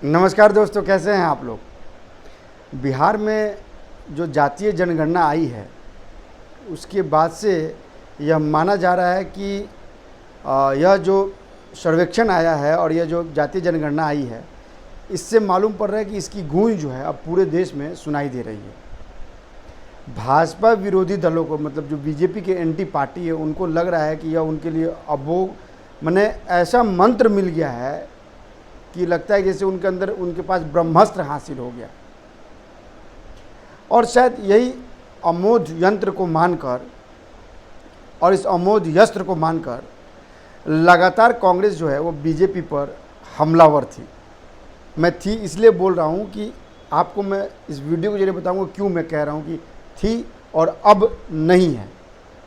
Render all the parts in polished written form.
नमस्कार दोस्तों, कैसे हैं आप लोग। बिहार में जो जातीय जनगणना आई है उसके बाद से यह माना जा रहा है कि यह जो सर्वेक्षण आया है और यह जो जातीय जनगणना आई है इससे मालूम पड़ रहा है कि इसकी गूंज जो है अब पूरे देश में सुनाई दे रही है। भाजपा विरोधी दलों को, मतलब जो बीजेपी के एंटी पार्टी है, उनको लग रहा है कि यह उनके लिए अबोग माने ऐसा मंत्र मिल गया है कि लगता है जैसे उनके अंदर उनके पास ब्रह्मास्त्र हासिल हो गया। और शायद यही अमोघ यंत्र को मानकर और इस अमोघ यस्त्र को मानकर लगातार कांग्रेस जो है वो बीजेपी पर हमलावर थी। मैं थी इसलिए बोल रहा हूँ कि आपको मैं इस वीडियो के जरिए बताऊँगा क्यों मैं कह रहा हूँ कि थी और अब नहीं है,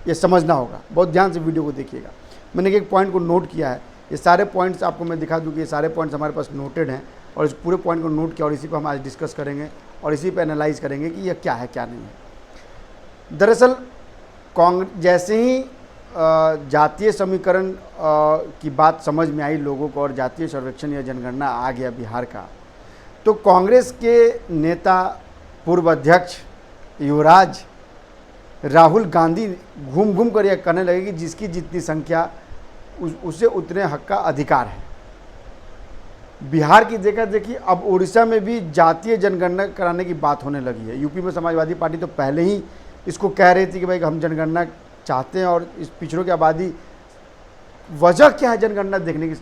ये समझना होगा। बहुत ध्यान से वीडियो को देखिएगा। मैंने एक पॉइंट को नोट किया है, ये सारे पॉइंट्स आपको मैं दिखा दूँ कि ये सारे पॉइंट्स हमारे पास नोटेड हैं और इस पूरे पॉइंट को नोट किया और इसी पर हम आज डिस्कस करेंगे और इसी पर एनालाइज करेंगे कि यह क्या है क्या नहीं है। दरअसल कांग्रेस जैसे ही जातीय समीकरण की बात समझ में आई लोगों को और जातीय सर्वेक्षण या जनगणना आ गया बिहार का, तो कांग्रेस के नेता पूर्व अध्यक्ष युवराज राहुल गांधी घूम घूम कर यह कहने लगे कि जिसकी जितनी संख्या उसे उतने हक का अधिकार है। बिहार की देखा देखी अब उड़ीसा में भी जातीय जनगणना कराने की बात होने लगी है। यूपी में समाजवादी पार्टी तो पहले ही इसको कह रही थी कि भाई हम जनगणना चाहते हैं और इस पिछड़ों की आबादी, वजह क्या है जनगणना देखने की।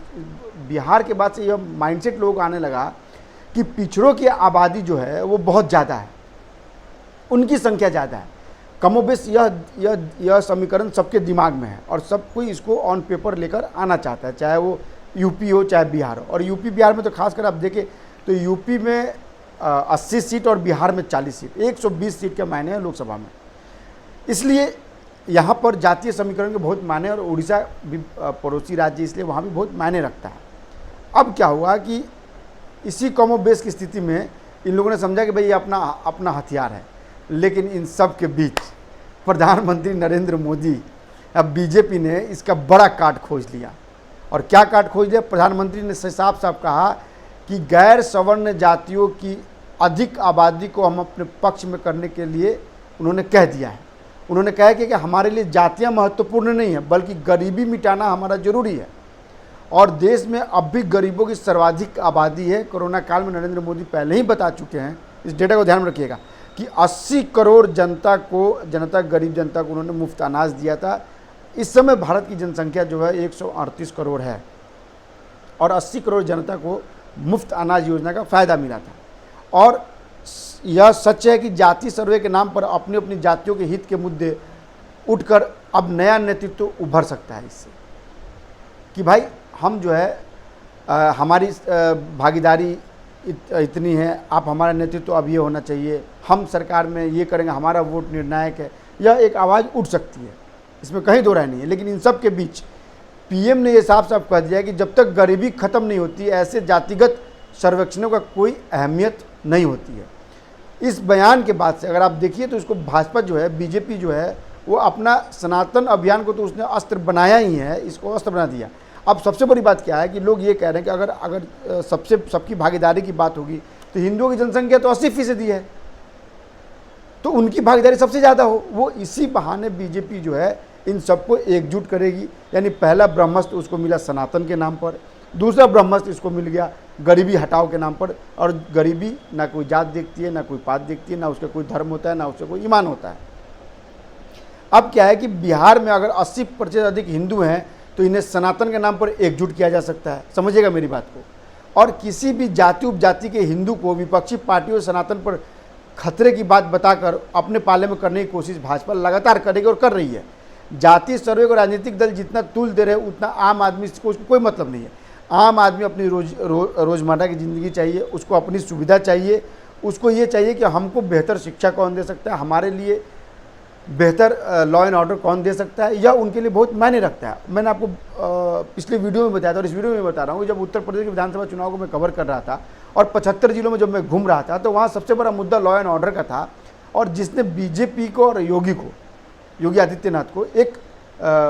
बिहार के बाद से यह माइंडसेट लोगों को आने लगा कि पिछड़ों की आबादी जो है वो बहुत ज़्यादा है, उनकी संख्या ज़्यादा है। कमोबेश यह समीकरण सबके दिमाग में है और सब कोई इसको ऑन पेपर लेकर आना चाहता है, चाहे वो यूपी हो चाहे बिहार हो। और यूपी बिहार में तो खासकर आप देखें तो यूपी में 80 सीट और बिहार में 40 सीट, 120 सीट के मायने हैं लोकसभा में। इसलिए यहाँ पर जातीय समीकरण के बहुत मायने, और उड़ीसा भी पड़ोसी राज्य इसलिए वहाँ भी बहुत मायने रखता है। अब क्या हुआ कि इसी कमोबेश की स्थिति में इन लोगों ने समझा कि भाई ये अपना हथियार है। लेकिन इन सब के बीच प्रधानमंत्री नरेंद्र मोदी, अब बीजेपी ने इसका बड़ा काट खोज लिया। और क्या काट खोज लिया? प्रधानमंत्री ने साफ साफ कहा कि गैर सवर्ण जातियों की अधिक आबादी को हम अपने पक्ष में करने के लिए उन्होंने कह दिया है। उन्होंने कहा कि हमारे लिए जातियाँ महत्वपूर्ण नहीं है, बल्कि गरीबी मिटाना हमारा जरूरी है। और देश में अब भी गरीबों की सर्वाधिक आबादी है। कोरोना काल में नरेंद्र मोदी पहले ही बता चुके हैं, इस डेटा को ध्यान में रखिएगा, कि 80 करोड़ गरीब जनता को उन्होंने मुफ्त अनाज दिया था। इस समय भारत की जनसंख्या जो है 138 करोड़ है और 80 करोड़ जनता को मुफ्त अनाज योजना का फ़ायदा मिला था। और यह सच है कि जाति सर्वे के नाम पर अपनी अपनी जातियों के हित के मुद्दे उठकर अब नया नेतृत्व उभर सकता है इससे, कि भाई हम जो है हमारी भागीदारी इतनी है, आप हमारा नेतृत्व अब ये होना चाहिए, हम सरकार में ये करेंगे, हमारा वोट निर्णायक है। यह एक आवाज़ उठ सकती है, इसमें कहीं दो राय नहीं है। लेकिन इन सब के बीच पीएम ने ये साफ साफ कह दिया कि जब तक गरीबी खत्म नहीं होती ऐसे जातिगत सर्वेक्षणों का कोई अहमियत नहीं होती है। इस बयान के बाद से अगर आप देखिए तो इसको भाजपा जो है, बीजेपी जो है, वो अपना सनातन अभियान को तो उसने अस्त्र बनाया ही है, इसको अस्त्र बना दिया। अब सबसे बड़ी बात क्या है कि लोग ये कह रहे हैं कि अगर सबकी भागीदारी की बात होगी तो हिंदुओं की जनसंख्या तो 80% है, तो उनकी भागीदारी सबसे ज़्यादा हो। वो इसी बहाने बीजेपी जो है इन सबको एकजुट करेगी। यानी पहला ब्रह्मास्त्र उसको मिला सनातन के नाम पर, दूसरा ब्रह्मास्त्र इसको मिल गया गरीबी हटाओ के नाम पर। और गरीबी ना कोई जात देखती है, ना कोई पात देखती है, ना उसका कोई धर्म होता है, ना उसका कोई ईमान होता है। अब क्या है कि बिहार में अगर 80% अधिक हिंदू हैं तो इन्हें सनातन के नाम पर एकजुट किया जा सकता है, समझिएगा मेरी बात को। और किसी भी जाति उपजाति के हिंदू को विपक्षी पार्टियों सनातन पर खतरे की बात बताकर अपने पाले में करने की कोशिश भाजपा लगातार करेगी और कर रही है। जाति सर्वे को राजनीतिक दल जितना तूल दे रहे हैं उतना आम आदमी को उसको कोई मतलब नहीं है। आम आदमी अपनी रोज़मर्रा की ज़िंदगी चाहिए, उसको अपनी सुविधा चाहिए, उसको ये चाहिए कि हमको बेहतर शिक्षा कौन दे सकता है, हमारे लिए बेहतर लॉ एंड ऑर्डर कौन दे सकता है, यह उनके लिए बहुत मायने रखता है। मैंने आपको पिछले वीडियो में बताया था और इस वीडियो में बता रहा हूँ, जब उत्तर प्रदेश के विधानसभा चुनाव को मैं कवर कर रहा था और 75 जिलों में जब मैं घूम रहा था तो वहाँ सबसे बड़ा मुद्दा लॉ एंड ऑर्डर का था। और जिसने बीजेपी को और योगी आदित्यनाथ को एक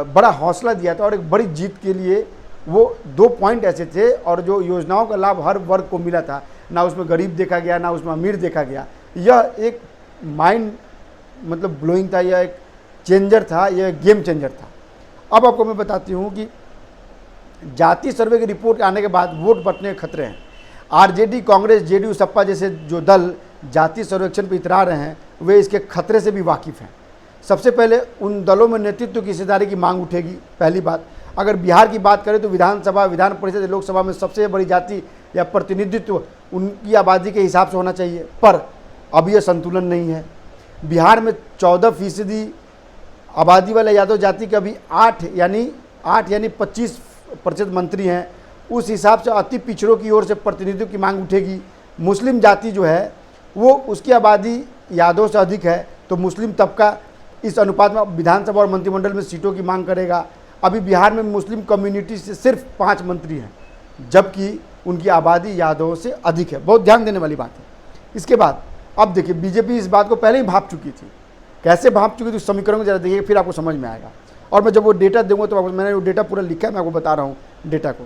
बड़ा हौसला दिया था और एक बड़ी जीत के लिए वो 2 पॉइंट ऐसे थे और जो योजनाओं का लाभ हर वर्ग को मिला था, ना उसमें गरीब देखा गया ना उसमें अमीर देखा गया। यह एक माइंड मतलब ब्लोइंग था, यह एक चेंजर था, यह गेम चेंजर था। अब आपको मैं बताती हूँ कि जाति सर्वे की रिपोर्ट आने के बाद वोट बंटने के खतरे हैं। आरजेडी, कांग्रेस, जेडीयू, सपा जैसे जो दल जाति सर्वेक्षण पर इतरा रहे हैं वे इसके खतरे से भी वाकिफ़ हैं। सबसे पहले उन दलों में नेतृत्व की हिस्सेदारी की मांग उठेगी। पहली बात, अगर बिहार की बात करें तो विधानसभा, विधान परिषद, लोकसभा में सबसे बड़ी जाति या प्रतिनिधित्व उनकी आबादी के हिसाब से होना चाहिए, पर अब यह संतुलन नहीं है। बिहार में 14% आबादी वाले यादव जाति के अभी 8 यानी 25% मंत्री हैं। उस हिसाब से अति पिछड़ों की ओर से प्रतिनिधित्व की मांग उठेगी। मुस्लिम जाति जो है वो उसकी आबादी यादव से अधिक है, तो मुस्लिम तबका इस अनुपात में विधानसभा और मंत्रिमंडल में सीटों की मांग करेगा। अभी बिहार में मुस्लिम कम्युनिटी से सिर्फ 5 मंत्री हैं, जबकि उनकी आबादी यादवों से अधिक है। बहुत ध्यान देने वाली बात है। इसके बाद अब देखिए, बीजेपी इस बात को पहले ही भांप चुकी थी। कैसे भांप चुकी थी उस समीकरण को जरा देखिए, फिर आपको समझ में आएगा। और मैं जब वो डेटा दूंगा तो मैंने वो डेटा पूरा लिखा है, मैं आपको बता रहा हूँ डेटा को।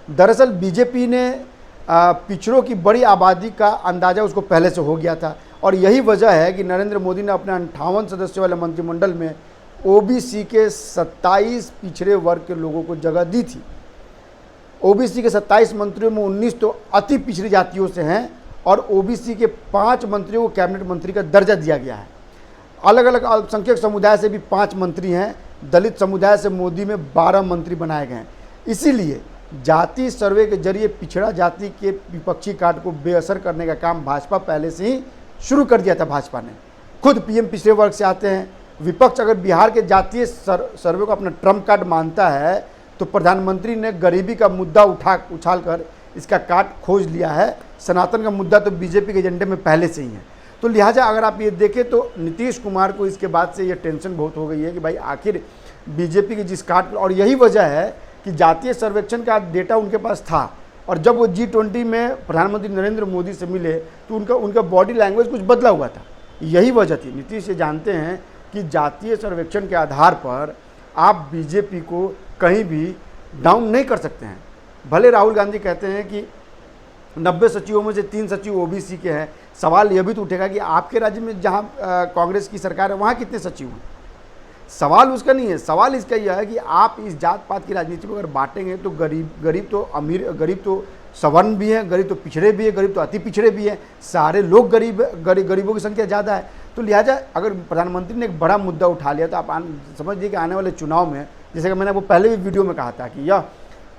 दरअसल बीजेपी ने पिछड़ों की बड़ी आबादी का अंदाज़ा उसको पहले से हो गया था, और यही वजह है कि नरेंद्र मोदी ने अपने 58 सदस्यों वाले मंत्रिमंडल में ओबीसी के 27 पिछड़े वर्ग के लोगों को जगह दी थी। ओबीसी के 27 मंत्रियों में 19 तो अति पिछड़ी जातियों से हैं, और ओबीसी के 5 मंत्रियों को कैबिनेट मंत्री का दर्जा दिया गया है। अलग अलग अल्पसंख्यक समुदाय से भी 5 मंत्री हैं। दलित समुदाय से मोदी में 12 मंत्री बनाए गए हैं। इसीलिए जाति सर्वे के जरिए पिछड़ा जाति के विपक्षी कार्ड को बेअसर करने का काम भाजपा पहले से ही शुरू कर दिया था। भाजपा ने खुद पीएम पिछड़े वर्ग से आते हैं। विपक्ष अगर बिहार के जातीय सर्वे को अपना ट्रम्प कार्ड मानता है तो प्रधानमंत्री ने गरीबी का मुद्दा उछाल कर इसका कार्ड खोज लिया है। सनातन का मुद्दा तो बीजेपी के एजेंडे में पहले से ही है। तो लिहाजा अगर आप ये देखें तो नीतीश कुमार को इसके बाद से ये टेंशन बहुत हो गई है कि भाई आखिर बीजेपी की जिस कार्ड, और यही वजह है कि जातीय सर्वेक्षण का डेटा उनके पास था, और जब वो G20 में प्रधानमंत्री नरेंद्र मोदी से मिले तो उनका बॉडी लैंग्वेज कुछ बदला हुआ था। यही वजह थी। नीतीश ये जानते हैं कि जातीय सर्वेक्षण के आधार पर आप बीजेपी को कहीं भी डाउन नहीं कर सकते हैं। भले राहुल गांधी कहते हैं कि 90 सचिवों में से 3 सचिव ओबीसी के हैं, सवाल यह भी तो उठेगा कि आपके राज्य में जहां कांग्रेस की सरकार है वहां कितने सचिव हैं। सवाल उसका नहीं है, सवाल इसका यह है कि आप इस जात पात की राजनीति को अगर बांटेंगे तो गरीब तो अमीर, गरीब तो सवर्ण भी हैं, गरीब तो पिछड़े भी हैं, गरीब तो अति पिछड़े भी हैं, सारे लोग गरीबों की संख्या ज़्यादा है। तो लिहाजा अगर प्रधानमंत्री ने एक बड़ा मुद्दा उठा लिया तो आप समझिए कि आने वाले चुनाव में, जैसे कि मैंने आपको पहले भी वीडियो में कहा था कि यह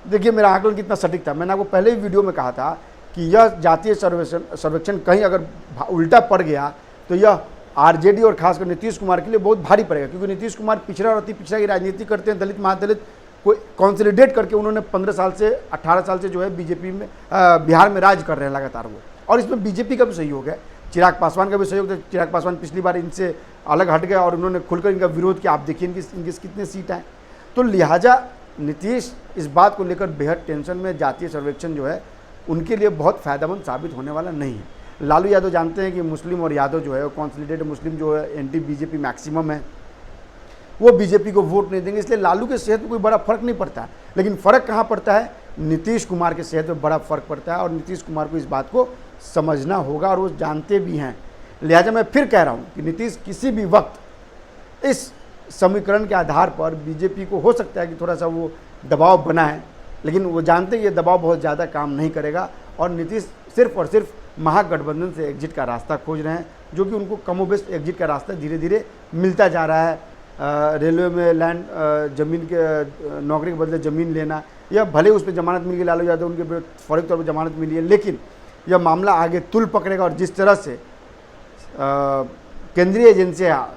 देखिए मेरा आकलन कितना सटीक था। मैंने आपको पहले भी वीडियो में कहा था कि यह जातीय सर्वेक्षण कहीं अगर उल्टा पड़ गया तो यह आरजेडी और खासकर नीतीश कुमार के लिए बहुत भारी पड़ेगा, क्योंकि नीतीश कुमार पिछड़ा और अति पिछड़ा की राजनीति करते हैं। दलित महादलित को कंसोलिडेट करके उन्होंने 15 साल से 18 साल से जो है बीजेपी में बिहार में राज कर रहे हैं लगातार वो, और इसमें बीजेपी का भी सहयोग है, चिराग पासवान का भी सहयोग था। चिराग पासवान पिछली बार इनसे अलग हट गया और उन्होंने खुलकर इनका विरोध किया। आप देखिए इनकी कितने सीट आए। तो लिहाजा नीतीश इस बात को लेकर बेहद टेंशन में। जातीय सर्वेक्षण जो है उनके लिए बहुत फ़ायदेमंद साबित होने वाला नहीं है। लालू यादव जानते हैं कि मुस्लिम और यादव जो है वो कॉन्सोलिडेटेड मुस्लिम जो है एंटी बीजेपी मैक्सिमम है, वो बीजेपी को वोट नहीं देंगे। इसलिए लालू के सेहत में कोई बड़ा फर्क नहीं पड़ता है। लेकिन फ़र्क कहाँ पड़ता है, नीतीश कुमार के सेहत में बड़ा फ़र्क पड़ता है, और नीतीश कुमार को इस बात को समझना होगा और वो जानते भी हैं। लिहाजा मैं फिर कह रहा हूँ कि नीतीश किसी भी वक्त इस समीकरण के आधार पर बीजेपी को हो सकता है कि थोड़ा सा वो दबाव बनाए, लेकिन वो जानते हैं ये दबाव बहुत ज़्यादा काम नहीं करेगा, और नीतीश सिर्फ और सिर्फ महागठबंधन से एग्जिट का रास्ता खोज रहे हैं, जो कि उनको कमोबेश एग्जिट का रास्ता धीरे धीरे मिलता जा रहा है। रेलवे में लैंड ज़मीन के नौकरी के बदले ज़मीन लेना, या भले उस पर जमानत मिल गई लालू यादव, उनके फौरी तौर पर जमानत मिली है, लेकिन यह मामला आगे तुल पकड़ेगा। और जिस तरह से केंद्रीय एजेंसियाँ,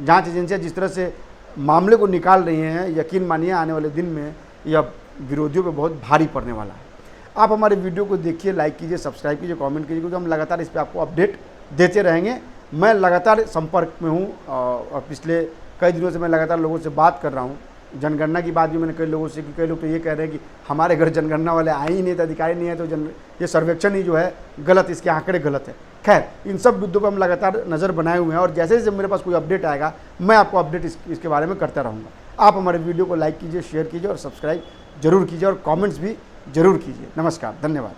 जांच एजेंसियाँ जिस तरह से मामले को निकाल रही हैं, यकीन मानिए आने वाले दिन में यह विरोधियों पर बहुत भारी पड़ने वाला है। आप हमारे वीडियो को देखिए, लाइक कीजिए, सब्सक्राइब कीजिए, कमेंट कीजिए, क्योंकि हम लगातार इस पर आपको अपडेट देते रहेंगे। मैं लगातार संपर्क में हूँ और पिछले कई दिनों से मैं लगातार लोगों से बात कर रहा हूँ। जनगणना की बात भी मैंने कई लोगों से की। कई लोग तो ये कह रहे हैं कि हमारे घर जनगणना वाले आए ही नहीं, तो अधिकारी नहीं है, तो ये सर्वेक्षण ही जो है गलत, इसके आंकड़े गलत है। खैर, इन सब मुद्दों पर हम लगातार नज़र बनाए हुए हैं, और जैसे जैसे मेरे पास कोई अपडेट आएगा मैं आपको अपडेट इसके बारे में करता रहूँगा। आप हमारे वीडियो को लाइक कीजिए, शेयर कीजिए और सब्सक्राइब जरूर कीजिए और कमेंट्स भी जरूर कीजिए। नमस्कार, धन्यवाद।